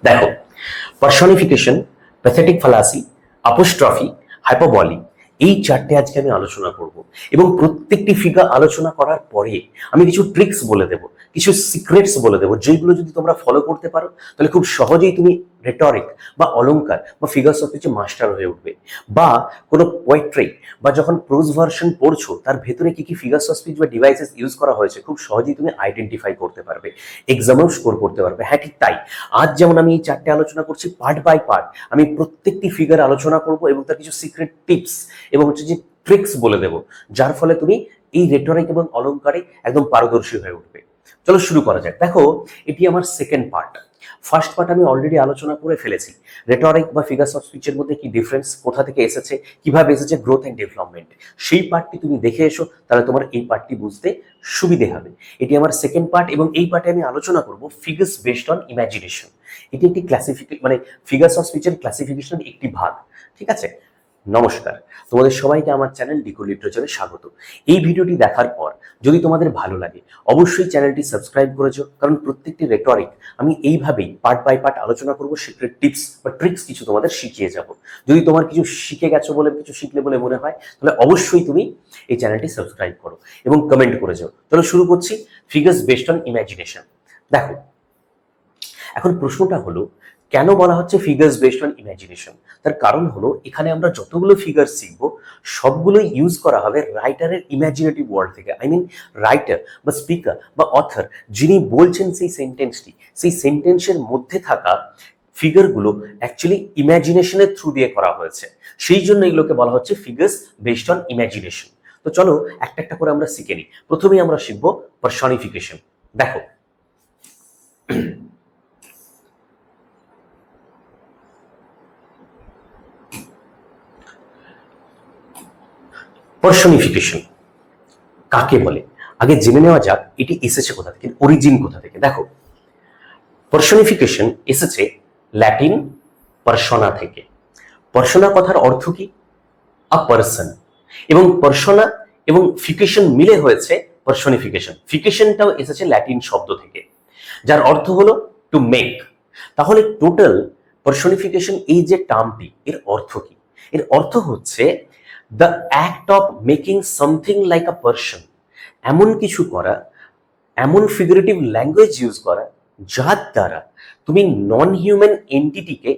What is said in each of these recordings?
দেখো, personification, pathetic fallacy, apostrophe, হাইপারবলি, এই চারটে আজকে আমি আলোচনা করব এবং প্রত্যেকটি ফিগার আলোচনা করার পরে আমি কিছু ট্রিক্স বলে দেব, কিছু সিক্রেটস বলে দেবো, যেগুলো যদি তোমরা ফলো করতে পারো তাহলে খুব সহজেই তুমি রেটরিক বা অলংকার বা ফিগার্স অফ স্পিচে মাস্টার হয়ে উঠবে। বা কোনো পোয়েট্রি বা যখন প্রোজ ভার্সন পড়ছো তার ভেতরে কি কি ফিগার্স অফ স্পিচ বা ডিভাইসেস ইউজ করা হয়েছে খুব সহজেই তুমি আইডেন্টিফাই করতে পারবে, এক্সামেও স্কোর করতে পারবে। হ্যাঁ, ঠিক তাই। আজ যেমন আমি এই চারটে আলোচনা করছি, পার্ট বাই পার্ট আমি প্রত্যেকটি ফিগার আলোচনা করব এবং তার কিছু সিক্রেট টিপস এবং হচ্ছে যে ট্রিক্স বলে দেব, যার ফলে তুমি এই রেটরিক এবং অলংকারে একদম পারদর্শী হয়ে উঠবে। চলো শুরু করা যাক। দেখো, এটি আমার সেকেন্ড পার্ট। ফার্স্ট পার্ট আমি অলরেডি আলোচনা করে ফেলেছি, রেটরিক বা ফিগার্স অফ স্পিচের মধ্যে কি ডিফারেন্স, কোথা থেকে এসেছে, কিভাবে এসেছে, গ্রোথ এন্ড ডেভেলপমেন্ট। সেই পার্টটি তুমি দেখে এসো, তাহলে তোমার এই পার্টটি বুঝতে সুবিধে হবে। এটি আমার সেকেন্ড পার্ট এবং এই পার্টে আমি আলোচনা করব ফিগার্স বেসড অন ইমাজিনেশন। এটি একটি মানে ফিগার্স অফ স্পিচের ক্লাসিফিকেশনের একটি ভাগ। ঠিক আছে? নমস্কার, তোমাদের সবাইকে আমার চ্যানেল ডিকো লিটারেচারে স্বাগত। এই ভিডিওটি দেখার পর যদি তোমাদের ভালো লাগে অবশ্যই চ্যানেলটি সাবস্ক্রাইব করেছো, কারণ প্রত্যেকটি রেটরিক আমি এইভাবেই পার্ট বাই পার্ট আলোচনা করব, সিক্রেট টিপস বা ট্রিক্স কিছু তোমাদের শিখিয়ে যাব। যদি তোমার কিছু শিখে গেছো বলে, কিছু শিখলে বলে মনে হয়, তাহলে অবশ্যই তুমি এই চ্যানেলটি সাবস্ক্রাইব করো এবং কমেন্ট করে যাও। চলো শুরু করছি, ফিগার্স বেসড অন ইমাজিনেশন। দেখো, এখন প্রশ্নটা হলো, কেন বলা হচ্ছে ফিগার্স বেসড অন ইমাজিনেশন? তার কারণ হলো, এখানে আমরা যতগুলো ফিগার শিখবো সবগুলোই ইউজ করা হবে রাইটারের ইমাজিনেটিভ ওয়ার্ল্ড থেকে। আই মিন, রাইটার বা স্পিকার বা অথর যিনি বলছেন সেই সেন্টেন্সটি, সেই সেন্টেন্সের মধ্যে থাকা ফিগারগুলো অ্যাকচুয়ালি ইমাজিনেশনের থ্রু দিয়ে করা হয়েছে। সেই জন্য এগুলোকে বলা হচ্ছে ফিগার্স বেসড অন ইমাজিনেশন। তো চলো একটা একটা করে আমরা শিখে নিই। প্রথমেই আমরা শিখবো পার্সনিফিকেশন। দেখো, পার্সনিফিকেশন কাকে বলে আগে জেনে নেওয়া যাক। এটি এসেছে কোথা থেকে, অরিজিন কোথা থেকে। দেখো, পার্সনিফিকেশন এসেছে ল্যাটিন পার্সোনা থেকে। পার্সোনা কথার অর্থ কি? A person. এবং পার্সোনা এবং ফিকেশন মিলে হয়েছে পার্সনিফিকেশন। ফিকেশনটাও এসেছে ল্যাটিন শব্দ থেকে, যার অর্থ হলো টু মেক। তাহলে টোটাল পার্সনিফিকেশন, এই যে টার্মটি, এর অর্থ কি? এর অর্থ হচ্ছে the act of making something like a person. এমন কিছু করা, এমন ফিগারেটিভ ল্যাঙ্গুয়েজ ইউজ করা যার দ্বারা তুমি নন হিউম্যান এন্টিটিকে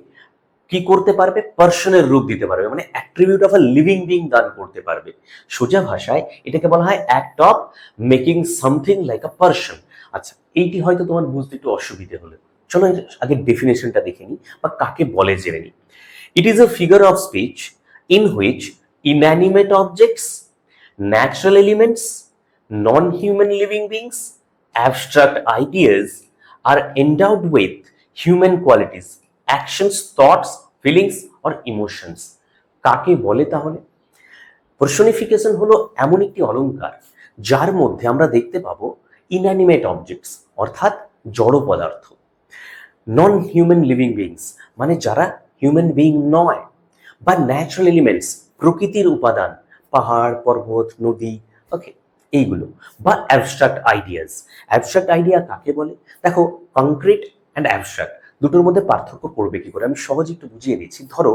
কি করতে পারবে? পার্সনের রূপ দিতে পারবে, মানে attribute of a living being দান করতে পারবে। সোজা ভাষায় এটাকে বলা হয় act of making something like a person. আচ্ছা, এইটি হয়তো তোমার বুঝতে একটু অসুবিধে হলো। চলো আগে ডেফিনেশনটা দেখে নিই বা কাকে বলে জেনে নিই। It is a figure of speech in which inanimate objects, natural elements, non-human living beings, abstract ideas are endowed with human qualities, actions, thoughts, feelings or emotions. কাকে বলে তাহলে? পার্সনিফিকেশন হলো এমন একটি অলংকার যার মধ্যে আমরা দেখতে পাবো ইনঅ্যানিমেট অবজেক্টস, অর্থাৎ জড় পদার্থ, নন হিউম্যান লিভিং বিংস মানে যারা হিউম্যান বিং নয়, বা ন্যাচারাল এলিমেন্টস প্রকৃতির উপাদান, পাহাড়, পর্বত, নদী, ওকে, এইগুলো, বা অ্যাবস্ট্রাক্ট আইডিয়াস। অ্যাবস্ট্রাক্ট আইডিয়া কাকে বলে? দেখো, কংক্রিট অ্যান্ড অ্যাবস্ট্রাক্ট দুটোর মধ্যে পার্থক্য করবে কি করে আমি সহজে একটু বুঝিয়ে দিচ্ছি। ধরো,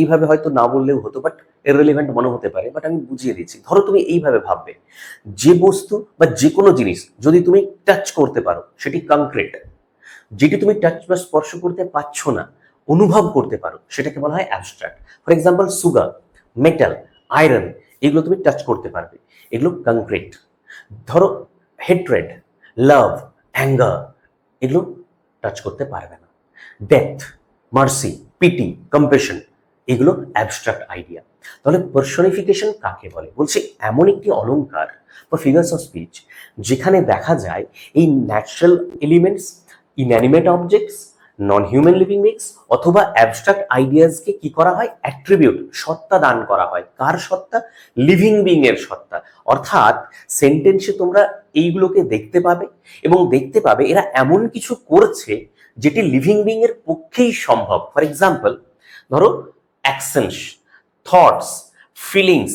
এইভাবে হয়তো না বললেও হতো, বাট ইররিলেভেন্ট মনে হতে পারে, বাট আমি বুঝিয়ে দিচ্ছি। ধরো, তুমি এইভাবে ভাববে, যে বস্তু বা যে কোনো জিনিস যদি তুমি টাচ করতে পারো সেটি কংক্রিট। যেটি তুমি টাচ বা স্পর্শ করতে পারছো না, অনুভব করতে পারো, সেটাকে বলা হয় abstract. For example, sugar, metal, iron, এগুলো তুমি টাচ করতে পারবে, এগুলো কংক্রিট। ধরো, হেট্রেড, লাভ, অ্যাঙ্গার, এগুলো টাচ করতে পারবে না। ডেথ, মার্সি, পিটি, কম্পেশন, এগুলো অ্যাবস্ট্রাক্ট আইডিয়া। তাহলে পার্সনিফিকেশন কাকে বলে? বলছে এমন একটি অলংকার বা ফিগার্স অফ স্পিচ যেখানে দেখা যায় এই ন্যাচারাল এলিমেন্টস, ইনঅ্যানিমেট অবজেক্টস, নন হিউম্যান লিভিং বিংস অথবা অ্যাবস্ট্রাক্ট আইডিয়াসকে কি করা হয়? অ্যাট্রিবিউট, সত্তা দান করা হয়। কার সত্তা? লিভিং বিং এর সত্তা। অর্থাৎ সেন্টেন্সে তোমরা এইগুলোকে দেখতে পাবে এবং দেখতে পাবে এরা এমন কিছু করছে যেটি লিভিং বিং এর পক্ষেই সম্ভব। ফর এক্সাম্পল, ধরো, অ্যাকশনস, থটস, ফিলিংস,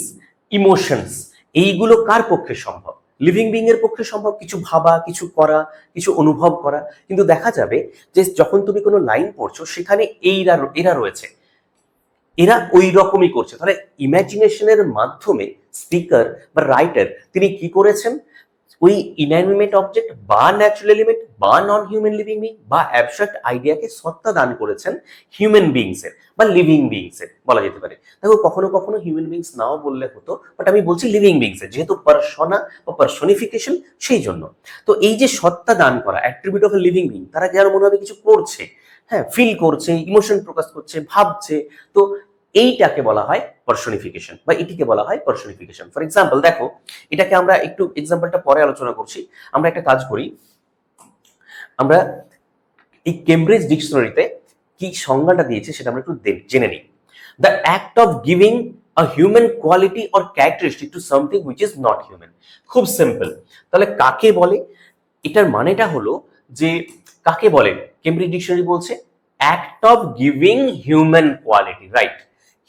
ইমোশনস, এইগুলো কার পক্ষে সম্ভব? লিভিং বিং এর পক্ষে সম্ভব কিছু ভাবা, কিছু করা, কিছু অনুভব করা। কিন্তু দেখা যাবে যে যখন তুমি কোনো লাইন পড়ছো সেখানে এরা রয়েছে, এরা ওই রকমই করছে। তাহলে ইমাজিনেশনের মাধ্যমে স্পিকার বা রাইটার তিনি কি করেছেন, ওই ইনঅ্যানিমেট অবজেক্ট বা ন্যাচারাল এলিমেন্ট বা নন হিউম্যান লিভিং বিং বা অ্যাবস্ট্রাক্ট আইডিয়াকে সত্তা দান করেছেন হিউম্যান বিংসের বা লিভিং বিংসের বলা যেতে পারে। দেখো কখনো কখনো হিউম্যান বিংস নাও বললে হতো, বাট আমি বলছি লিভিং বিংসের, যেহেতু পার্সোনা বা পার্সোনিফিকেশন, সেই জন্য। তো এই যে সত্তা দান করা attribute of a living being, তারা যার মনে হবে কিছু করছে, হ্যাঁ, ফিল করছে, ইমোশন প্রকাশ করছে, ভাবছে, তো এইটাকে বলা হয় পার্সোনিফিকেশন বা এটিকে বলা হয় পার্সোনিফিকেশন। ফর এক্সাম্পল দেখো, এটাকে আমরা একটু এক্সাম্পলটা পরে আলোচনা করছি। আমরা একটা কাজ করি, আমরা এই কেমব্রিজ ডিকশনারিতে কি সংজ্ঞাটা দিয়েছে সেটা আমরা একটু জেনে নিই। The act of giving a human quality or characteristic to something which is not human. খুব সিম্পল। তাহলে কাকে বলে, এটার মানেটা হলো যে কাকে বলে, কেমব্রিজ ডিকশনারি বলছে act of giving human quality, right,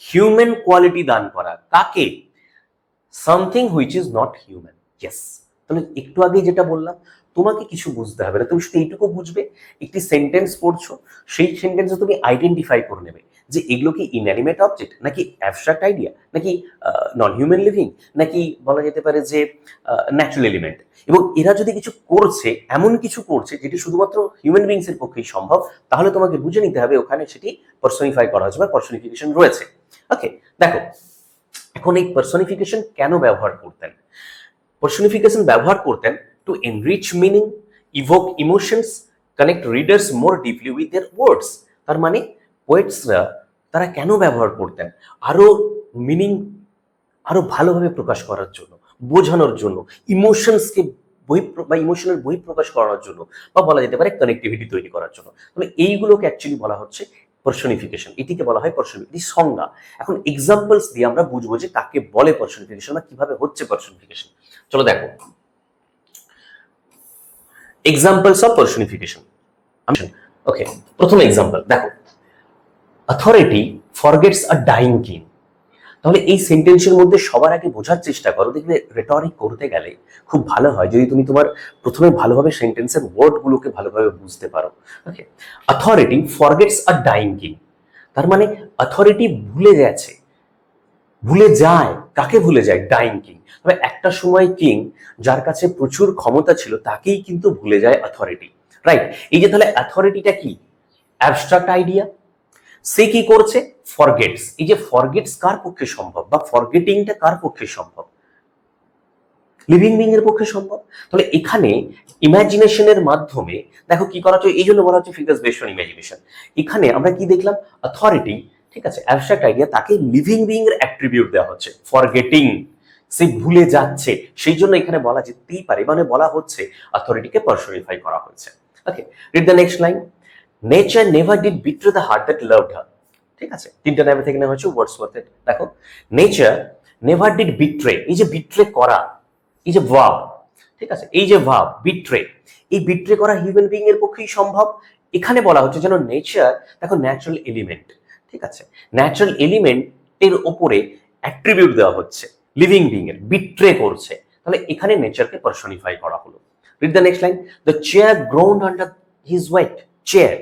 human quality দান করা কাকে, something which is not human. Yes. তাহলে একটু আগে যেটা বললাম, তোমাকে কিছু বুঝতে হবে না, তুমি শুধু এইটুকু বুঝবে, একটি সেন্টেন্স পড়ছো, সেই সেন্টেন্সে তুমি আইডেন্টিফাই করে নেবে যে এগুলো কি ইনঅ্যানিমেট অবজেক্ট, নাকি অ্যাবস্ট্রাক্ট আইডিয়া, নাকি নন হিউম্যান লিভিং, নাকি বলা যেতে পারে যে ন্যাচারাল এলিমেন্ট। এবং এরা যদি কিছু করছে, এমন কিছু করছে যেটি শুধুমাত্র হিউম্যান বিংস এর পক্ষেই সম্ভব, তাহলে তোমাকে বুঝে নিতে হবে ওখানে সেটি পার্সোনিফাই করা হয়েছে বা পার্সোনিফিকেশন রয়েছে। ওকে, দেখো এখন এই পার্সোনিফিকেশন কেন ব্যবহার করতেন? পার্সোনিফিকেশন ব্যবহার করতেন to enrich meaning, evoke emotions, connect readers more deeply with their words. তার মানে পোয়েটসরা তারা কেন ব্যবহার করতেন? আরো মিনিং আরো ভালোভাবে প্রকাশ করার জন্য, বোঝানোর জন্য, ইমোশনসকে বা ইমোশনের বহিঃপ্রকাশ করানোর জন্য, বা বলা যেতে পারে কানেক্টিভিটি তৈরি করার জন্য। তবে এইগুলোকে অ্যাকচুয়ালি বলা হচ্ছে পার্সোনিফিকেশন, এটিকে বলা হয় পার্সোনিফিকেশন, সংজ্ঞা। এখন এক্সাম্পলস দিয়ে আমরা বুঝবো যে কাকে বলে পার্সোনিফিকেশন বা কিভাবে হচ্ছে পার্সোনিফিকেশন। চলো দেখো এক্সাম্পলস অফ পার্সোনিফিকেশন। ওকে, প্রথম এক্সাম্পল দেখো, অথরিটি ফরগেটস আ ডাইং কিং। তাহলে এই সেন্টেন্সের মধ্যে সবার আগে বোঝার চেষ্টা করো, দেখবে রেটরিক করতে গেলে খুব ভালো হয় যদি তুমি তোমার প্রথমে ভালোভাবে সেন্টেন্সের ওয়ার্ডগুলোকে ভালোভাবে বুঝতে পারো। ওকে, অথরিটি ফরগেটস আ ডাইং কিং, তার মানে অথরিটি ভুলে গেছে, ভুলে যায়, কাকে ভুলে যায়? Dying king. তবে একটা সময় কিং যার কাছে প্রচুর ক্ষমতা ছিল তাকেই কিন্তু ভুলে যায় অথরিটি, রাইট। এই যে তাহলে অথরিটিটা কি? Abstract idea. সে কি করছে? ফরগেটস। এই যে ফরগেটস কার পক্ষে সম্ভব বা ফরগেটিংটা কার পক্ষে সম্ভব? লিভিং বিং এর পক্ষে সম্ভব। তাহলে এখানে ইমাজিনেশনের মাধ্যমে দেখো কি করা হচ্ছে, এই জন্য বলা হচ্ছে ফিগার্স বেসড অন ইমাজিনেশন। এখানে আমরা কি দেখলাম? অথরিটি, ঠিক আছে, অ্যাবস্ট্রাক্ট আইডিয়া, তাকে লিভিং বিং এর অ্যাট্রিবিউট দেওয়া হচ্ছে, ফরগেটিং, সে ভুলে যাচ্ছে, সেই জন্য এখানে বলা যেতেই পারে, মানে বলা হচ্ছে অথরিটিকে পার্সোনিফাই করা হয়েছে। Okay, read the next line. Nature never did betray the heart that loved her. ঠিক আছে, তিনটা নামে থেকে নেওয়া হচ্ছে ওয়ার্ডসওয়ার্থের। দেখো, নেচার নেভার ডিড বিট্রে, এই যে বিট্রে করা, এই যে ভাব, ঠিক আছে, এই যে ভাব বিট্রে, এই বিট্রে করা হিউম্যান বিং এর পক্ষেই সম্ভব। এখানে বলা হচ্ছে যেন নেচার, দেখো ন্যাচারাল এলিমেন্ট, ঠিক আছে, ন্যাচারাল এলিমেন্টের ওপরে অ্যাট্রিবিউট দেওয়া হচ্ছে লিভিং বিং এর, বিট্রে করছে, তাহলে এখানে নেচারকে পার্সোনিফাই করা হলো। Read the next line. The chair ground under his weight. Chair,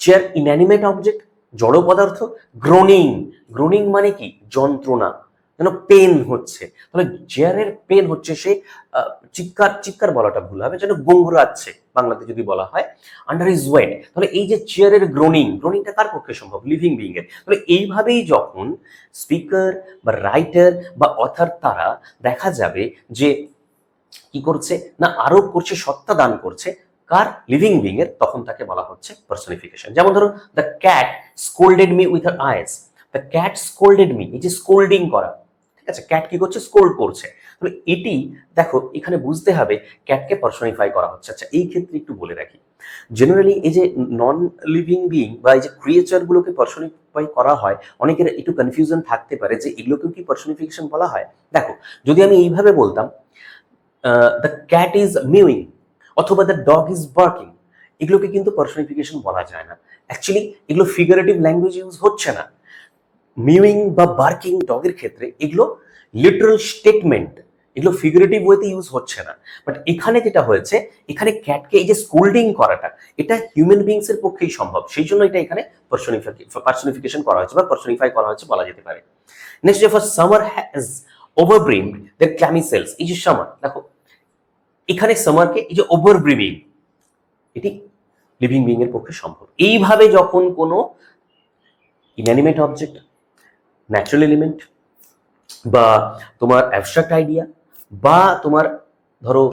chair inanimate object, জড় পদার্থ। গ্রোনিং, গ্রোনিং মানে কি? যন্ত্রণা, যেন পেন হচ্ছে। তাহলে চেয়ারের পেন হচ্ছে, সে চিৎকার, চিৎকার বলাটা ভুল হবে, যেন গোংরাচ্ছে বাংলাতে যদি বলা হয়, আন্ডার হিজ ওয়েট। তাহলে এই যে চেয়ারের গ্রোনিং, গ্রোনিংটা কার পক্ষে সম্ভব? লিভিং বিং এর। তাহলে এইভাবেই যখন স্পিকার বা রাইটার বা অথার তারা দেখা যাবে যে কি করছে না, আরোপ করছে, সত্তা দান করছে কার? লিভিং বিং এর, তখন তাকে বলা হচ্ছে পার্সোনিফিকেশন। যেমন ধরো, the cat scolded me with her eyes. The cat scolded me, এই যে স্কোল্ডিং করা, ঠিক আছে, ক্যাট কি করছে? স্কোল্ড করছে। তাহলে এটি দেখো এখানে বুঝতে হবে ক্যাটকে পার্সোনিফাই করা হচ্ছে। আচ্ছা, এই ক্ষেত্রে একটু বলে রাখি, জেনারেলি এই যে নন লিভিং বিং বা এই যে ক্রিয়েচার গুলোকে পার্সোনিফাই করা হয়, অনেকের একটু কনফিউশন থাকতে পারে যে এগুলোকেও কি পার্সোনিফিকেশন বলা হয়। দেখো, যদি আমি এইভাবে বলতাম দ্য ক্যাট ইজ মিউইং অথবা দ্য ডগ ইজ বার্কিং, এগুলোকে কিন্তু পার্সোনিফিকেশন বলা যায় না। অ্যাকচুয়ালি এগুলো ফিগারেটিভ ল্যাঙ্গুয়েজ ইউজ হচ্ছে না। মিউইং বা বার্কিং ডগের ক্ষেত্রে এগুলো লিটারাল স্টেটমেন্ট, এগুলো ফিগারেটিভ ওয়েতে ইউজ হচ্ছে না। বাট এখানে যেটা হয়েছে, এখানে ক্যাটকে এই যে স্কোল্ডিং করাটা, এটা হিউম্যান বিংস এর পক্ষেই সম্ভব, সেই জন্য এটা এখানে পার্সনিফিকেশন করা হয়েছে বা পার্সনিফাই করা হয়েছে বলা যেতে পারে। Next, for summer has overbrimmed their clammy cells. এই যে সামার, দেখো এখানে সামারকে এই যে ওভারব্রিমিং, এটি লিভিং বিং এর পক্ষে সম্ভব। এইভাবে যখন কোনো ইনঅ্যানিমেট অবজেক্ট, ন্যাচারাল এলিমেন্ট বা তোমার অ্যাবস্ট্রাক্ট আইডিয়া বা তোমার ধরো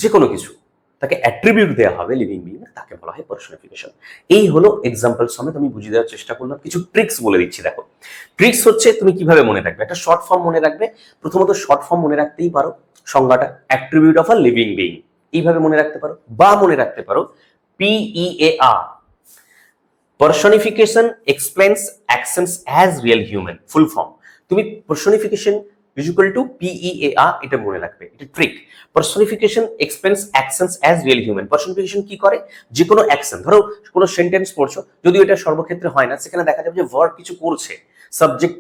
যে কোনো কিছু, তাকে অ্যাট্রিবিউট দেওয়া হবে লিভিং বিং, তাকে বলা হয় পার্সনিফিকেশন। এই হলো এক্সাম্পল সমেত আমি বুঝিয়ে দেওয়ার চেষ্টা করলাম। কিছু ট্রিক্স বলে দিচ্ছি। দেখো, ট্রিক্স হচ্ছে তুমি কিভাবে মনে রাখবে। একটা শর্ট ফর্ম মনে রাখবে। প্রথমত শর্ট ফর্ম মনে রাখতেই পারো সংজ্ঞাটা, attribute of a living being, এইভাবে মনে রাখতে পারো। বা মনে রাখতে পারো PEAR, personification explains actions as real human. Full form তুমি পার্সনিফিকেশন ইকুয়াল টু PEAR, এটা মনে রাখবে, এটা trick. Personification explains actions as real human. Personification কি করে, যে কোনো অ্যাকশন, ধরো কোনো সেন্টেন্স পড়ছো, যদিও এটা সর্বক্ষেত্রে হয় না, সেখানে দেখা যাবে যে ভার্ব কিছু করছে, সাবজেক্ট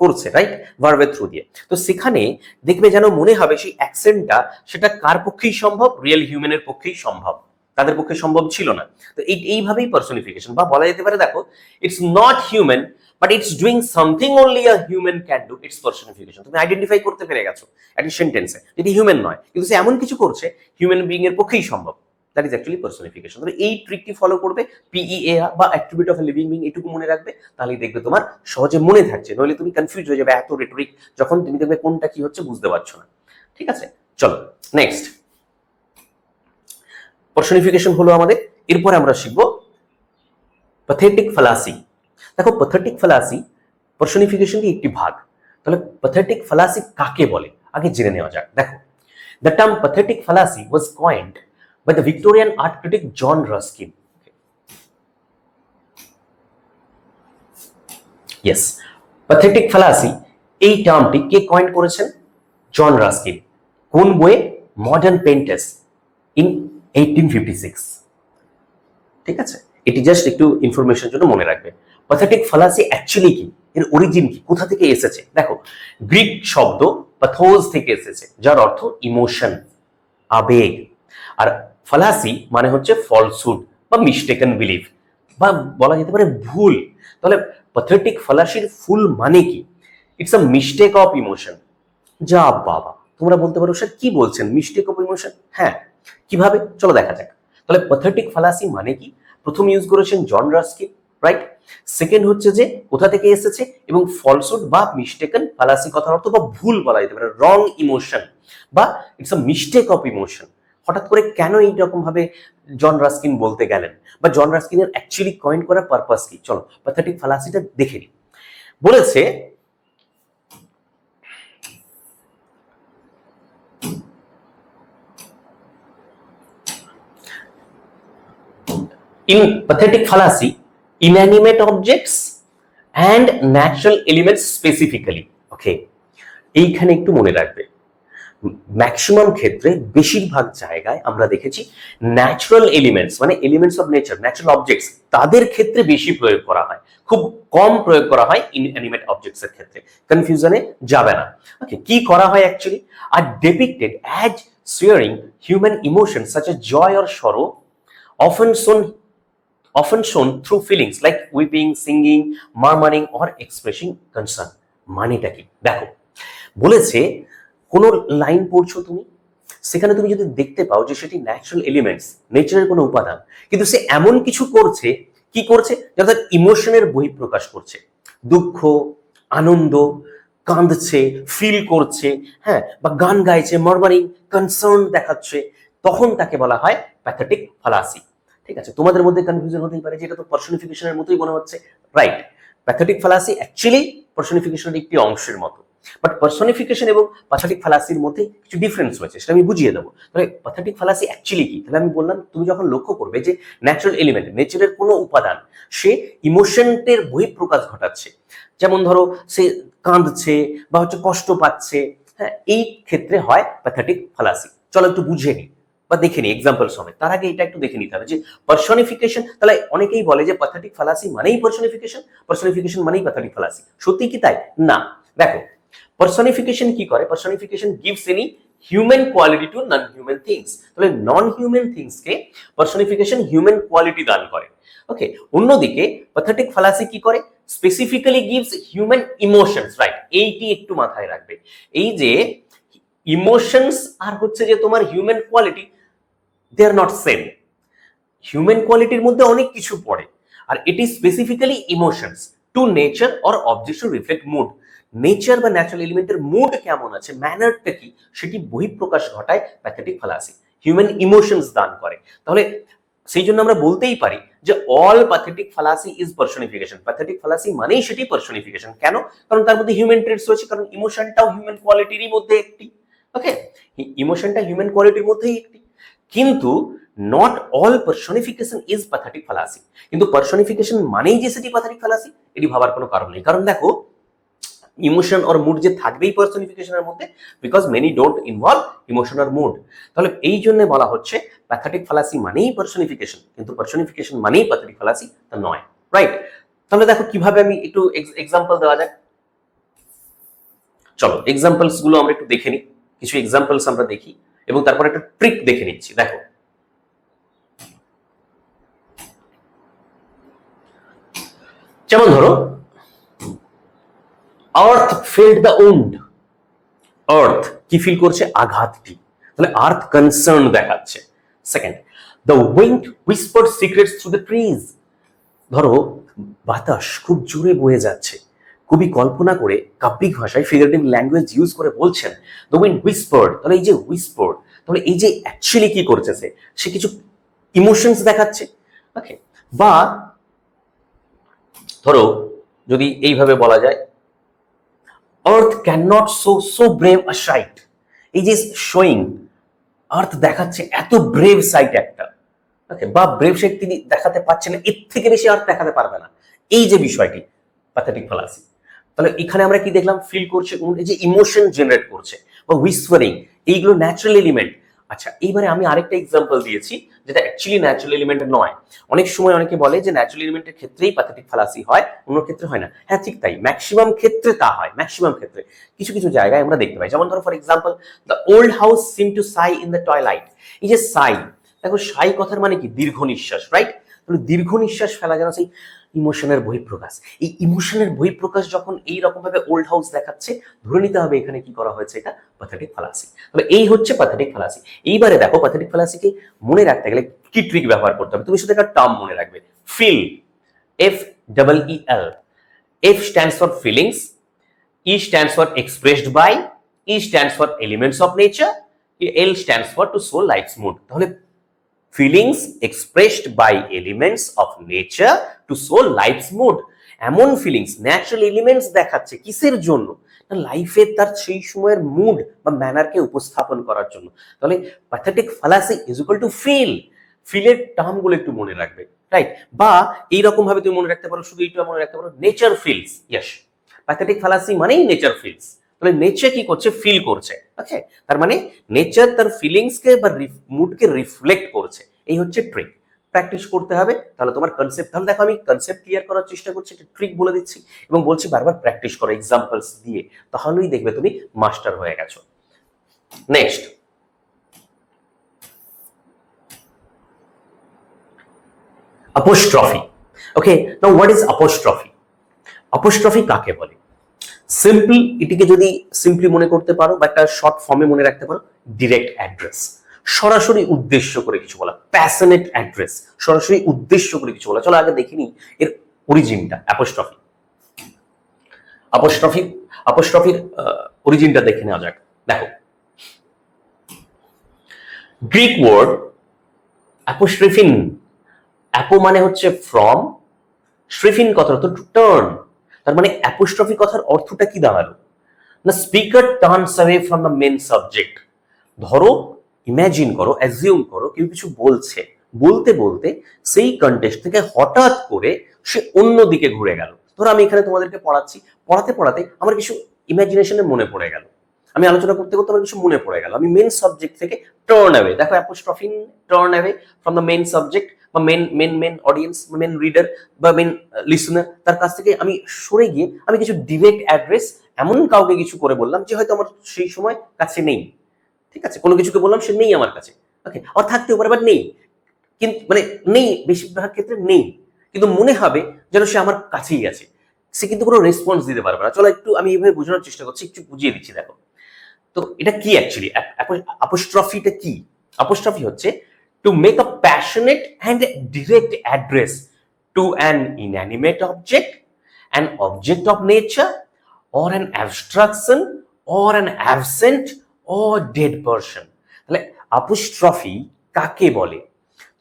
করছে, রাইট, ভার্বের থ্রু দিয়ে। তো সেখানে দেখবে যেন মনে হবে সেই অ্যাকশনটা সেটা কার পক্ষেই সম্ভব, রিয়েল হিউম্যানের পক্ষেই সম্ভব, তাদের পক্ষে সম্ভব ছিল না। তো এইভাবেই পার্সনিফিকেশন, বা বলা যেতে পারে দেখো, it's not human but it's doing something only a human can do, it's personification. তুমি আইডেন্টিফাই করতে পেরে গেছো একটা সেন্টেন্সে যেটি হিউম্যান নয়, কিন্তু সে এমন কিছু করছে হিউম্যান বিং এর পক্ষেই সম্ভব, দ্যাট ইজ অ্যাকচুয়ালি পার্সনিফিকেশন। তবে এই ট্রিকটি ফলো করবে, PEAR বা attribute of a living being, এটুকু মনে রাখবে, তাহলেই দেখবে তোমার সহজে মনে থাকছে। নইলে তুমি কনফিউজ হয়ে যাবে, এত রেটরিক যখন তুমি দেখবে কোনটা কি হচ্ছে বুঝতে পারছো না। ঠিক আছে, চলো নেক্সট। পার্সনিফিকেশন হলো আমাদের। এরপরে আমরা শিখবো প্যাথেটিক ফ্যালাসি। দেখো, প্যাথেটিক ফ্যালাসি পার্সনিফিকেশনের একটি ভাগ। তাহলে প্যাথেটিক ফ্যালাসি কাকে বলে আগে জেনে নেওয়া যাক। দেখো, the term pathetic fallacy was coined by the Victorian art critic John Ruskin. Yes, pathetic fallacy এই টার্মটি কে কয়েন করেছেন? John Ruskin. কোন বইয়ে? Modern Painters in 1856। ঠিক আছে, এটি জাস্ট একটু ইনফরমেশনের জন্য মনে রাখবে। প্যাথেটিক ফ্যালাসি অ্যাকচুয়ালি কি, এর অরিজিন কি, কোথা থেকে এসেছে? দেখো, গ্রিক শব্দ প্যাথোস থেকে এসেছে, যার অর্থ ইমোশন, আবেগ। আর ফ্যালাসি মানে হচ্ছে ফলসুড বা মিস্টেকেন বিলিফ, বা বলা যেতে পারে ভুল। তাহলে প্যাথেটিক ফ্যালাসির ফুল মানে কি? It's a mistake of emotion. যা বাবা, তোমরা বলতে পারো স্যার কি বলছেন, মিস্টেক অফ ইমোশন? হ্যাঁ, কিভাবে চলো দেখা যাক। তাহলে প্যাথেটিক ফ্যালাসি মানে কি? প্রথম ইউজ করেছেন জন রাস্কিন, রাইট। সেকেন্ড হচ্ছে যে কোথা থেকে এসেছে, এবং ফলসুড বা মিস্টেকেন ফ্যালাসি কথার অর্থ বা ভুল বলা যেতে পারে, রং ইমোশন বা it's a mistake of emotion. হঠাৎ করে কেন এইরকম ভাবে জন রাস্কিন বলতে গেলেন, বা জন রাস্কিনের অ্যাকচুয়ালি কয়েন করার পারপাস কি? চলো প্যাথেটিক ফ্যালাসিটা দেখে নিই। বলেছে in pathetic fallacy, inanimate objects and natural elements specifically. Okay, এইখানে একটু মনে রাখবে, ম্যাক্সিমাম ক্ষেত্রে বেশিরভাগ জায়গায় আমরা দেখেছি ন্যাচারাল এলিমেন্টস মানে elements of nature, natural objects, তাদের ক্ষেত্রে বেশি প্রয়োগ করা হয়, খুব কম প্রয়োগ করা হয় ইনঅ্যানিমেট অবজেক্টস এর ক্ষেত্রে। কনফিউশনে যাবে না। ওকে, কি করা হয় actually? Are depicted as sharing human emotions such as joy or sorrow, often shown through feelings like weeping, singing, murmuring or expressing concern. মানেটা কি? দেখো, বলেছে কোন লাইন পড়ছো তুমি, সেখানে তুমি যদি দেখতে পাও যে সেটি ন্যাচারাল এলিমেন্টস, নেচারের কোনো উপাদান, কিন্তু সে এমন কিছু করছে, কি করছে, অর্থাৎ ইমোশনের বহিঃপ্রকাশ করছে, দুঃখ, আনন্দ, কাঁদছে, ফিল করছে, হ্যাঁ, বা গান গাইছে, মারমারিং, কনসার্ন দেখাচ্ছে, তখন তাকে বলা হয় প্যাথেটিক ফ্যালাসি। ঠিক আছে, তোমাদের মধ্যে কনফিউশন হতেই পারে যে এটা তো পার্সনিফিকেশনের মতোই মনে হচ্ছে, রাইট। প্যাথেটিক ফ্যালাসি অ্যাকচুয়ালি পার্সনিফিকেশনের একটি অংশের মতো, বাট পার্সনিফিকেশন এবং প্যাথেটিক ফ্যালাসির মধ্যে কিছু ডিফারেন্স রয়েছে, সেটা আমি বুঝিয়ে দেবো। তাহলে প্যাথেটিক ফ্যালাসি অ্যাকচুয়ালি কি? তাহলে আমি বললাম, তুমি যখন লক্ষ্য করবে যে ন্যাচারাল এলিমেন্ট, নেচারের কোনো উপাদান, সে ইমোশনের বহিঃপ্রকাশ ঘটাচ্ছে, যেমন ধরো সে কাঁদছে বা হচ্ছে কষ্ট পাচ্ছে, হ্যাঁ, এই ক্ষেত্রে হয় প্যাথেটিক ফ্যালাসি। চলো একটু বুঝিয়ে নিই বা দেখে নিই এক্সাম্পল সমেত। তার আগে এটা একটু দেখে নিতে হবে যে পার্সনিফিকেশন, তাহলে অনেকেই বলে যে প্যাথেটিক ফ্যালাসি মানেই পার্সনিফিকেশন, পার্সনিফিকেশন মানেই প্যাথেটিক ফ্যালাসি। সত্যি কি তাই? না। দেখো, পার্সনিফিকেশন কি করে? Personification gives any human quality to non human things. তাহলে নন হিউম্যান থিংসকে পার্সনিফিকেশন হিউম্যান কোয়ালিটি দান করে। ওকে, অন্যদিকে প্যাথেটিক ফ্যালাসি কি করে? Specifically gives human emotions, right? এইটি একটু মাথায় রাখবে, এই যে ইমোশনস আর হচ্ছে যে তোমার human quality, they are not same. Human কোয়ালিটির মধ্যে অনেক কিছু পড়ে, আর এটি specifically emotions to nature or object to reflect mood. Nature বা ন্যাচারাল এলিমেন্টের মুড কেমন আছে, ম্যানারটা কি, সেটি বহিঃপ্রকাশ ঘটায় প্যাথেটিক ফ্যালাসি। হিউম্যান ইমোশনস দান করে। তাহলে সেই জন্য আমরা বলতেই পারি যে all pathetic fallacy is personification. Pathetic fallacy মানেই সেটি পার্সনিফিকেশন। কেন? কারণ তার মধ্যে হিউম্যান ট্রেটস রয়েছে, কারণ ইমোশনটাও হিউম্যান কোয়ালিটিরই মধ্যে একটি। ওকে, ইমোশনটা হিউম্যান কোয়ালিটির মধ্যেই একটি। কিন্তু not all personification is pathetic fallacy. কিন্তু পার্সনিফিকেশন মানেই যে সেটি প্যাথেটিক ফ্যালাসি, এটি ভাবার কোনো কারণ নেই। কারণ দেখো, ইমোশন আর মুড যে থাকবেই পার্সনিফিকেশনের মধ্যে, because many don't involve emotion আর মুড। তাহলে এই জন্য বলা হচ্ছে প্যাথেটিক ফ্যালাসি মানেই পার্সনিফিকেশন, কিন্তু পার্সনিফিকেশন মানেই প্যাথেটিক ফ্যালাসি তা নয়, রাইট? তাহলে দেখো কিভাবে আমি একটু এক্সাম্পল দেওয়া যায়। চলো এক্সাম্পলস গুলো আমরা একটু দেখে নিই। কিছু এক্সাম্পলস আমরা দেখি এবং তারপর একটা ট্রিক দেখে নিচ্ছি। দেখো, যেমন ধরো, earth felt the wound. Earth কি ফিল করছে? আঘাতটি। তাহলে আর্থ কনসার্ন দেখাচ্ছে। Second, the wind whispered secrets through the trees. ধরো বাতাস খুব জোরে বয়ে যাচ্ছে, কবি কল্পনা করে কাব্যিক ভাষায় ফিগারেটিভ ল্যাঙ্গুয়েজ ইউজ করে বলছেন দ্য উইন্ড হুইসপার্ড। তাহলে এই যে হুইসপার্ড, তাহলে এই যে অ্যাকচুয়ালি কি করছে, সে কিছু ইমোশনস দেখাচ্ছে। ওকে, বা ধরো যদি এইভাবে বলা যায়, earth can not so brave a sight. এই যে শোয়িং, আর্থ দেখাচ্ছে এত ব্রেভ সাইট একটা। ওকে, বা ব্রেভ সাইট তিনি দেখাতে পারছেন না, এর থেকে বেশি আর্থ দেখাতে পারবে না। এই যে বিষয়টি প্যাথেটিক ফ্যালাসি। তাহলে এখানে আমরা কি দেখলাম? ফিল করছে, এই যে ইমোশন জেনারেট করছে, বা হুইসপারিং, এইগুলো ন্যাচারাল এলিমেন্ট। আচ্ছা, এইবারে আমি আরেকটা এক্সাম্পল দিয়েছি যেটা অ্যাকচুয়ালি ন্যাচারাল এলিমেন্ট নয়। অনেক সময় অনেকে বলে যে ন্যাচারাল এলিমেন্টের ক্ষেত্রেই প্যাথেটিক ফ্যালাসি হয়, অন্য ক্ষেত্রে হয় না। হ্যাঁ ঠিক তাই, ম্যাক্সিমাম ক্ষেত্রে তা হয়। ম্যাক্সিমাম ক্ষেত্রে কিছু কিছু জায়গায় আমরা দেখতে পাই। যেমন ধরো for example, the old house seem to sigh in the twilight. এই যে সাই, দেখো সাই কথার মানে কি? দীর্ঘ নিঃশ্বাস, রাইট? তাহলে দীর্ঘ নিঃশ্বাস ফেলা যেন সেই ইমোশনের বহিঃপ্রকাশ। এই ইমোশনের বহিঃপ্রকাশ যখন এই রকম ভাবে ওল্ড হাউস দেখাচ্ছে, ধরে নিতে হবে এখানে কি করা হয়েছে, এটা প্যাথেটিক ফ্যালাসি। তবে এই হচ্ছে প্যাথেটিক ফ্যালাসি। এইবারে দেখো, প্যাথেটিক ফ্যালাসিকে মনে রাখতে গেলে কি ট্রিক ব্যবহার করতে হবে? তুমি শুধু একটা টার্ম মনে রাখবে, feel, FEEL। F stands for feelings, E stands for expressed by, E stands for elements of nature, L stands for to show life's mood। তাহলে feelings expressed by elements of nature to show life's mood. এমন feelings, natural elements দেখাচ্ছে কিসের জন্য? না, লাইফে তার সেই সময়ের মুড বা ম্যানারকে উপস্থাপন করার জন্য। তাহলে pathetic fallacy is equal to feel. ফিলের টার্মগুলো একটু মনে রাখবে, রাইট? বা এইরকম ভাবে তুমি মনে রাখতে পারো, শুধু এইটা মনে রাখতে পারো, nature feels. Yes, pathetic fallacy মানেই নেচার ফিলস। তাহলে নেচার কি করছে? ফিল করছে। ওকে, তার মানে নেচার তার ফিলিংসকে বা মুডকে রিফ্লেক্ট করছে। এই হচ্ছে ট্রিক। প্র্যাকটিস করতে হবে, তাহলে তোমার কনসেপ্ট। তাহলে দেখো, আমি কনসেপ্ট ক্লিয়ার করার চেষ্টা করছি, একটা ট্রিক বলে দিচ্ছি এবং বলছি বারবার প্র্যাকটিস করো এক্সাম্পলস দিয়ে, তাহলেই দেখবে তুমি মাস্টার হয়ে গেছো। Next, apostrophe. Okay, now what is apostrophe? apostrophe কাকে বলে? সিম্পল, এটিকে যদি সিম্পলি মনে করতে পারো বা একটা শর্ট ফর্মে মনে রাখতে পারো, ডিরেক্ট অ্যাড্রেস। সরাসরি উদ্দেশ্য করে কিছু বলা, প্যাশনেট অ্যাড্রেস, সরাসরি উদ্দেশ্য করে কিছু বলা। চলো আগে দেখে নিই এর অরিজিনটা। অ্যাপোস্ট্রফি, আপোস্ট্রফির অরিজিনটা দেখে নেওয়া যাক। দেখো, গ্রিক ওয়ার্ড অ্যাপোস্ট্রিফিন। অ্যাপো মানে হচ্ছে ফ্রম, স্ট্রিফিন কথার অর্থ টু টার্ন। তার মানে অ্যাপোস্ট্রফি কথার অর্থটা কি দাঁড়ালো? না, speaker turns away from the main subject. ধরো, ইমাজিন করো, অ্যাজিউম করো, কেউ কিছু বলছে, বলতে বলতে সেই কন্টেক্সট থেকে হঠাৎ করে সে অন্য দিকে ঘুরে গেল। ধরো আমি এখানে তোমাদেরকে পড়াচ্ছি, পড়াতে পড়াতে আমার কিছু ইমাজিনেশনে মনে পড়ে গেল, আমি আলোচনা করতে করতে আমার কিছু মনে পড়ে গেল, আমি মেন সাবজেক্ট থেকে টার্ন অ্যাওয়ে, দেখো apostrophe, turn away from the main subject বা মেন অডিয়েন্স, মেন রিডার বা মেন লিসনার, তার কাছ থেকে আমি সরে গিয়ে আমি কিছু ডিরেক্ট অ্যাড্রেস এমন কাউকে কিছু করে বললাম যে হয়তো আমার সেই সময় কাছে নেই, ঠিক আছে, কোনো কিছুকে বললাম সে নেই আমার কাছে, ওকে, আর থাকতেও পারে বাট নেই, কিন্তু মানে নেই, বেশিরভাগ ক্ষেত্রে নেই, কিন্তু মনে হবে যেন সে আমার কাছেই আছে, সে কিন্তু কোনো রেসপন্স দিতে পারবে না। চলো একটু আমি এইভাবে বোঝানোর চেষ্টা করছি, একটু বুঝিয়ে দিচ্ছি। দেখো তো এটা কি অ্যাকচুয়ালি অ্যাপোস্ট্রফিটা কি? অ্যাপোস্ট্রফি হচ্ছে to make a passionate and direct address to an inanimate object, an object of nature, or an abstraction, or an absent, or dead person. তাহলে অ্যাপোস্ট্রফি কাকে বলে?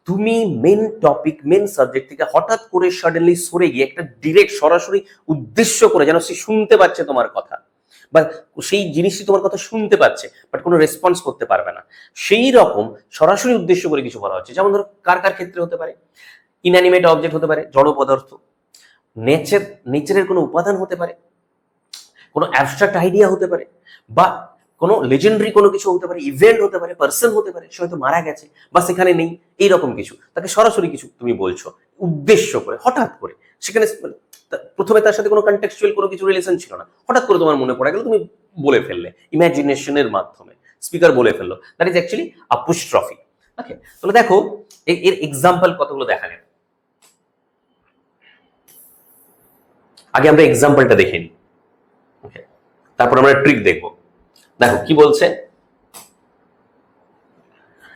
তুমি মেন টপিক, মেন সাবজেক্ট থেকে হঠাৎ করে suddenly সরে গিয়ে একটা ডিরেক্ট সরাসরি উদ্দেশ্য করে, যেন সে শুনতে পাচ্ছে তোমার কথা বা সেই জিনিসটি তোমার কথা শুনতে পাচ্ছে বাট কোনো রেসপন্স করতে পারবে না, সেই রকম সরাসরি উদ্দেশ্য করে কিছু বলা হচ্ছে। যেমন ধরো কার কার ক্ষেত্রে হতে পারে, ইনঅ্যানিমেট অবজেক্ট হতে পারে, জড় পদার্থ, নেচারের কোনো উপাদান হতে পারে, কোনো অ্যাবস্ট্রাক্ট আইডিয়া হতে পারে, বা কোনো লেজেন্ডারি কোনো কিছু হতে পারে, ইভেন্ট হতে পারে, পার্সন হতে পারে, সে হয়তো মারা গেছে বা সেখানে নেই, এইরকম কিছু, তাকে সরাসরি কিছু তুমি বলছো উদ্দেশ্য করে, হঠাৎ করে, সেখানে প্রথমে তার সাথে কোনো কন্টেক্সচুয়াল কোনো কিছু রিলেশন ছিল না, হঠাৎ করে তোমার মনে পড়ে গেল, তুমি বলে ফেললে ইমাজিনেশনের মাধ্যমে, স্পিকার বলে ফেললো, দ্যাট ইজ অ্যাকচুয়ালি অ্যাপোস্ট্রফি। ওকে, তাহলে দেখো এর এক্সাম্পল কতগুলো দেখা গেল। আগে আমরা এক্সাম্পলটা দেখে নিই, ওকে, তারপর আমরা ট্রিক দেখবো। দেখো কি বলছে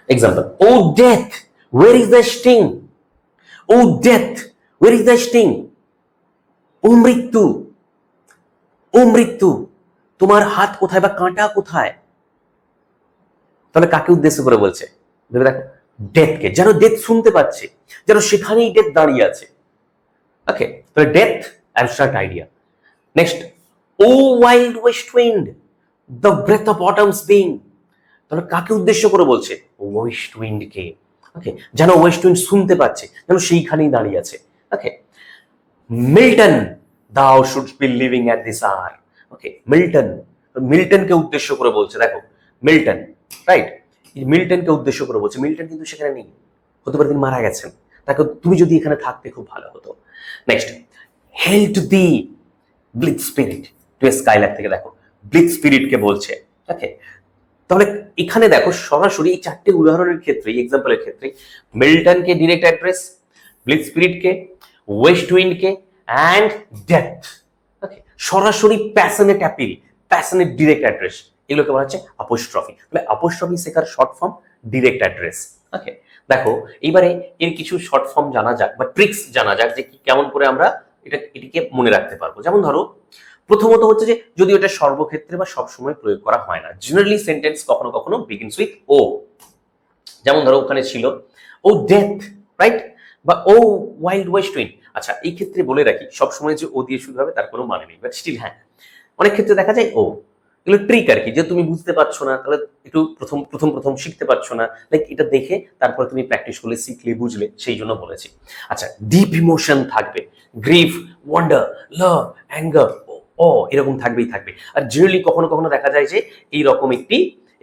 example, O death where is the sting, O death where is the sting, ও মৃত্যু, ও মৃত্যু তোমার হাত কোথায় বা কাঁটা কোথায়? তাহলে কাকে উদ্দেশ্য করে বলছে? ভেবে দেখো, ডেথকে, যেন ডেথ শুনতে পাচ্ছে, যেন সেখানেই ডেথ দাঁড়িয়ে আছে। ওকে, তাহলে death abstract idea. Next, O wild west wind the breath of autumn's being, তাহলে কাকে উদ্দেশ্য করে বলছে? ওয়েস্ট উইন্ডকে। ওকে, যেন ওয়েস্ট উইন্ড শুনতে পাচ্ছে, যেন সেইখানেই দাঁড়িয়ে আছে। Okay, Milton thou should be living at this hour. Okay, Milton, মিল্টনকে উদ্দেশ্য করে বলছে। দেখো মিল্টন, রাইট, মিল্টনকে উদ্দেশ্য করে বলছে, মিল্টন কিন্তু সেখানে নেই, হতে পারে তিনি মারা গেছেন, তাকে তুমি যদি এখানে থাকতে খুব ভালো হতো। Next, hail to thee blithe spirit to skylark থেকে, দেখো ব্লিথ স্পিরিটকে বলছে। ওকে, তাহলে এখানে দেখো সরাসরি এই চারটে উদাহরণের ক্ষেত্রে, এক্সাম্পলের ক্ষেত্রে, মিল্টনকে ডিরেক্ট অ্যাড্রেস, ব্লিথ স্পিরিটকে, ওয়েস্ট উইন্ডকে অ্যান্ড ডেথ। ওকে, সরাসরি passionate appeal, passionate direct address, এগুলোকে বলা হচ্ছে অ্যাপোস্ট্রফি। তাহলে অ্যাপোস্ট্রফি শেখার short form direct address. Okay, দেখো এইবারে এর কিছু শর্ট ফর্ম জানা যাক বা ট্রিক্স জানা যাক যে কেমন করে আমরা এটিকে মনে রাখতে পারবো। যেমন ধরো প্রথমত হচ্ছে যে, যদি এটা সর্বক্ষেত্রে বা সবসময় প্রয়োগ করা হয় না, জেনারেলি সেন্টেন্স কখনো কখনো বিগিনস উইথ ও। যেমন ধরো ওখানে ছিল ও ডেথ, রাইট, বা ও ওয়াইল্ড ওয়েস্ট উইন্ড। আচ্ছা, এই ক্ষেত্রে বলে রাখি, সবসময় যে ও দিয়ে শুরু হবে তার কোনো মানে নেই, বাট স্টিল হ্যাঁ, অনেক ক্ষেত্রে দেখা যায় ও। এগুলো ট্রিক আর কি, যে তুমি বুঝতে পারছো না, তাহলে একটু প্রথম প্রথম প্রথম শিখতে পারছো না, লাইক এটা দেখে তারপরে তুমি প্র্যাকটিস করলে, শিখলে, বুঝলে, সেই জন্য বলেছি। আচ্ছা, ডিপ ইমোশন থাকবে, গ্রিফ, ওয়ান্ডার, লাভ, অ্যাঙ্গার, ও এরকম থাকবেই থাকবে। আর জেনারেলি কখনো কখনো দেখা যায় যে এইরকম একটি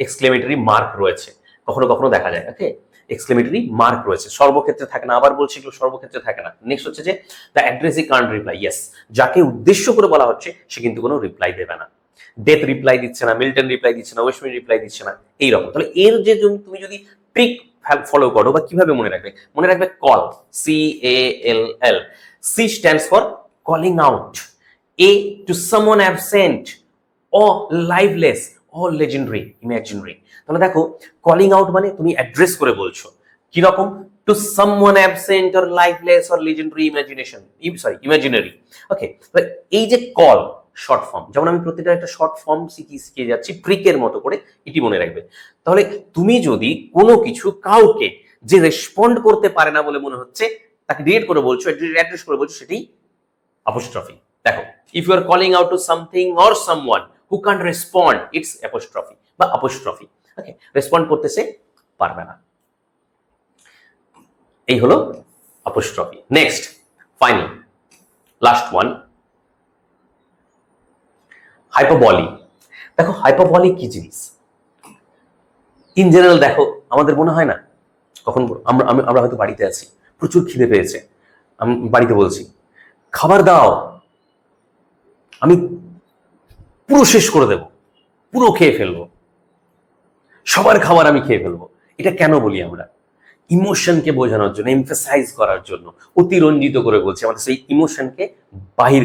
এক্সক্লেমেটরি মার্ক রয়েছে, কখনো কখনো দেখা যায়। ওকে, এক্সক্লেমেটরি মার্ক রয়েছে, সর্বক্ষেত্রে থাকে না, আবার বলছি এগুলো সর্বক্ষেত্রে থাকে না। নেক্সট হচ্ছে যে the addressee can't reply, yes, যাকে উদ্দেশ্য করে বলা হচ্ছে সে কিন্তু কোনো রিপ্লাই দেবে না, ডেথ রিপ্লাই দিচ্ছে না, মিল্টন রিপ্লাই দিচ্ছে না, ওয়েস্টম্যান রিপ্লাই দিচ্ছে না, এইরকম। তাহলে এর যে তুমি যদি ট্রিক ফলো করো বা কিভাবে মনে রাখবে, মনে রাখবে call, CALL, C stands for calling out, A to someone absent or lifeless or legendary, imaginary। তাহলে দেখো কলিং আউট মানে তুমি অ্যাড্রেস করে বলছো, কি রকম? To someone absent or lifeless or legendary imaginary. Okay, এই যে কল শর্ট ফর্ম, যেমন আমি প্রত্যেকটা একটা শর্ট ফর্ম শিখিয়ে যাচ্ছি ট্রিকের মতো করে, এটি মনে রাখবে। তাহলে তুমি যদি কোনো কিছু কাউকে যে রেসপন্ড করতে পারে না বলে মনে হচ্ছে, তাকে ডিরেক্ট করে বলছো, অ্যাড্রেস করে বলছো, সেটি অ্যাপোস্ট্রফি। দেখো, if you are calling out to something or someone who can't respond, it's apostrophe বা অ্যাপোস্ট্রফি। ওকে, রেসপন্ড করতেছে পারবে না, এই হলো অ্যাপোস্ট্রফি। Next, final, last one, hyperbole. দেখো হাইপারবলি কি জিনিস ইন জেনারেল। দেখো আমাদের মনে হয় না কখন আমরা হয়তো বাড়িতে আছি, প্রচুর খিদে পেয়েছে, আমি বাড়িতে বলছি খাবার দাও, আমি পুরো শেষ করে দেব, পুরো খেয়ে ফেলবো, সবার খাবার আমি খেয়ে ফেলবো। এটা কেন বলি আমরা? ইমোশনকে বোঝানোর জন্য, এমফাসাইজ করার জন্য, অতিরঞ্জিত করে বলছি আমাদের সেই ইমোশনকে বাহির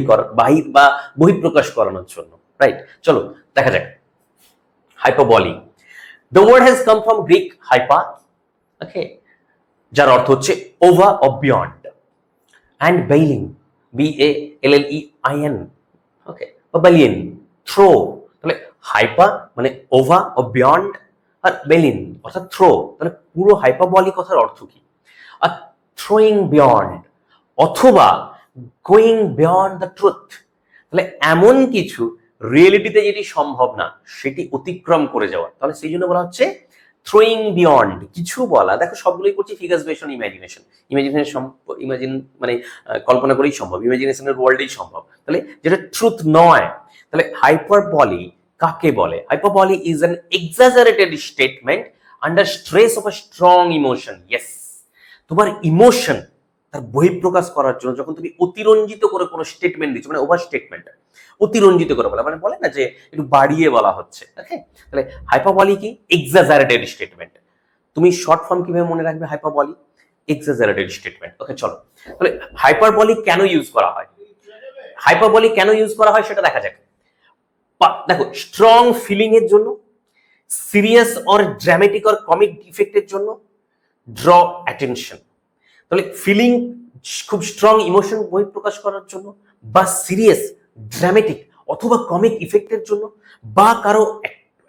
বা বহিঃপ্রকাশ করানোর জন্য, রাইট? চলো দেখা যাক hyperbole. The word has come from Greek hyper, okay, যার অর্থ হচ্ছে over or beyond, and ballein, BALLEIN, okay, বা বেলিন, থ্রো। তাহলে হাইপা মানে ওভার অর বিয়ন্ড, আর বেলিন অর্থাৎ থ্রো। তাহলে পুরো হাইপারবলি কথার অর্থ কি? আর থ্রোয়িং বিয়ন্ড অথবা গোয়িং বিয়ন্ড দ্য ট্রুথ। তাহলে এমন কিছু রিয়েলিটিতে যেটি সম্ভব না সেটি অতিক্রম করে যাওয়া, তাহলে সেই জন্য বলা হচ্ছে থ্রোয়িং বিয়ন্ড। কিছু বলা, দেখো সবগুলোই করছি figures based on imagination. Imagine মানে কল্পনা করেই সম্ভব, ইমাজিনেশনের ওয়ার্ল্ডেই সম্ভব। তাহলে যেটা ট্রুথ নয়, তাহলে হাইপারবলি কাকে বলে? Hyperbole is an exaggerated statement under stress of a strong emotion. Yes, তোমার ইমোশন তার বহিঃপ্রকাশ করার জন্য যখন তুমি অতিরঞ্জিত করে কোনো স্টেটমেন্ট দিচ্ছ, মানে ওভার স্টেটমেন্ট, অতিরঞ্জিত করে বলা, মানে বলে না যে একটু বাড়িয়ে বলা হচ্ছে, ওকে। তাহলে হাইপারবলি কি? Exaggerated statement. তুমি শর্ট ফর্ম কিভাবে মনে রাখবে? হাইপারবলি এক্সাজারেটেড স্টেটমেন্ট, ওকে। চলো তাহলে হাইপারবলি কেন ইউজ করা হয়, হাইপারবলি কেন ইউজ করা হয় সেটা দেখা যাক। দেখো, স্ট্রং ফিলিং এর জন্য, serious or dramatic or comic ইফেক্টের জন্য, ড্র অ্যাটেনশন। তাহলে ফিলিং খুব স্ট্রং ইমোশন বহিঃপ্রকাশ করার জন্য, বা সিরিয়াস, ড্রামেটিক অথবা কমিক ইফেক্টের জন্য, বা কারো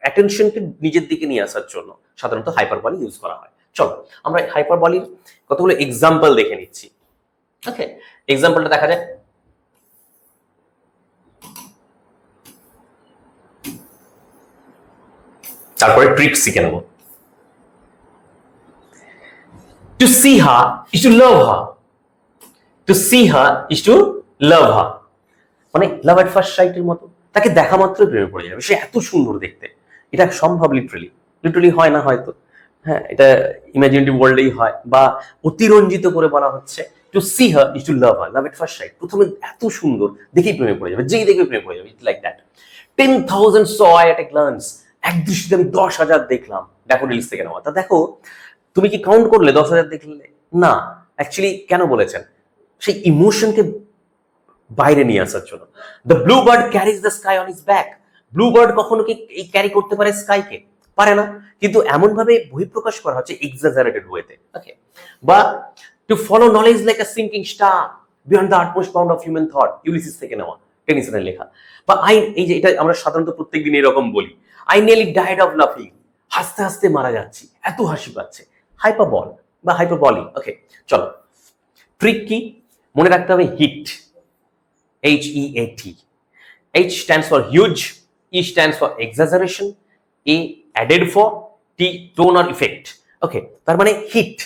অ্যাটেনশনকে নিজের দিকে নিয়ে আসার জন্য সাধারণত হাইপারবলি ইউজ করা হয়। চলো আমরা হাইপারবলির কতগুলো এক্সাম্পল দেখে নিচ্ছি, ওকে। এক্সাম্পলটা দেখা যায়। তারপরে ট্রিক শিখে নেব। To see her is to love her. To see her is to love her. মানে লাভ এট ফার্স্ট সাইটের মতো, তাকে দেখা মাত্র প্রেমে পড়ে যাবে, সে এত সুন্দর দেখতে। এটা সম্ভব লিটারালি হয় না হয়তো, হ্যাঁ, এটা ইমাজিনেটিভ ওয়ার্ল্ডেই হয়, বা অতিরঞ্জিত করে বলা হচ্ছে to see her is to love her, love at first sight. প্রথমে এত সুন্দর দেখেই প্রেমে পড়ে যাবে, যেই দেখবে প্রেমে পড়ে যাবে, it's like that. 10,000 saw at a glance, এক দৃষ্টিতে আমি 10,000 দেখলাম, ড্যাফোডিলস থেকে নেওয়া। তা দেখো, তুমি কি কাউন্ট করলে 10,000 দেখলে? না, অ্যাকচুয়ালি কেন বলেছেন? সেই ইমোশনকে বাইরে নিয়ে আসার জন্য। The blue bird carries the sky on his back. Blue bird কখনো কি এই ক্যারি করতে পারে স্কাইকে? পারে না, কিন্তু এমন ভাবে বহিঃপ্রকাশ করা হচ্ছে এক্সাজারেটেড ওয়েতে, ওকে। বা to follow knowledge like a sinking star beyond the utmost bound of human thought, Ulysses থেকে নেওয়া, টেনিসনের লেখা। বা এই যে এটা আমরা সাধারণত প্রত্যেকদিন এরকম বলি, আই নিয়ারলি ডাইড অফ লাফিং, হাসতে হাসতে মারা যাচ্ছি, এত হাসি পাচ্ছে। হাইপারবল বা হাইপারবলি, ওকে। চলো ট্রিক কি? মনে রাখতে হবে hit, HEAT. H stands for huge, E stands for exaggeration, A added for, T tone or effect. Okay, তার মানে hit,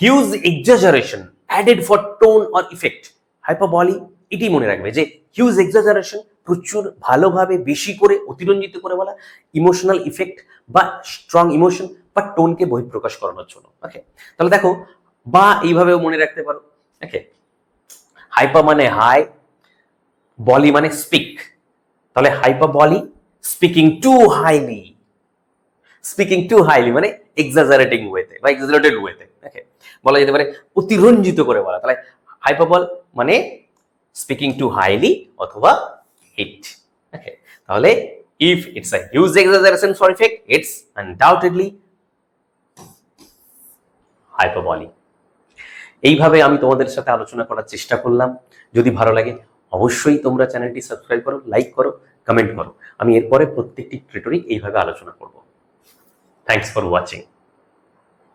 huge exaggeration, added for tone or effect. Hyperbole এটি মনে রাখবে যে হিউজ এক্সাজারেশন, প্রচুর ভালোভাবে বেশি করে অতিরঞ্জিত করে বলা, ইমোশনাল ইফেক্ট বা স্ট্রং ইমোশন বা টোনকে বহিঃপ্রকাশ করানোর জন্য, ওকে। তাহলে দেখো, বা এইভাবেও মনে রাখতে পারো, ওকে। হাইপার মানে হাই, বলি মানে স্পিক। তাহলে hyperbole speaking to highly, speaking to highly মানে এক্সাজারেটিং ওয়েতে বা এক্সাজারেটেড ওয়েতে, ওকে, বলা যেতে পারে অতিরঞ্জিত করে বলা। তাহলে হাইপারবল মানে স্পিকিং টু হাইলি অথবা হিট, ওকে। তাহলে if it's a huge exaggeration for effect, it's undoubtedly hyperbole. এইভাবে আমি তোমাদের সাথে আলোচনা করার চেষ্টা করলাম। যদি ভালো লাগে অবশ্যই তোমরা চ্যানেলটি সাবস্ক্রাইব করো, লাইক করো, কমেন্ট করো। আমি এরপরে প্রত্যেকটি টিউটোরিয়াল এইভাবে আলোচনা করব। Thanks for watching.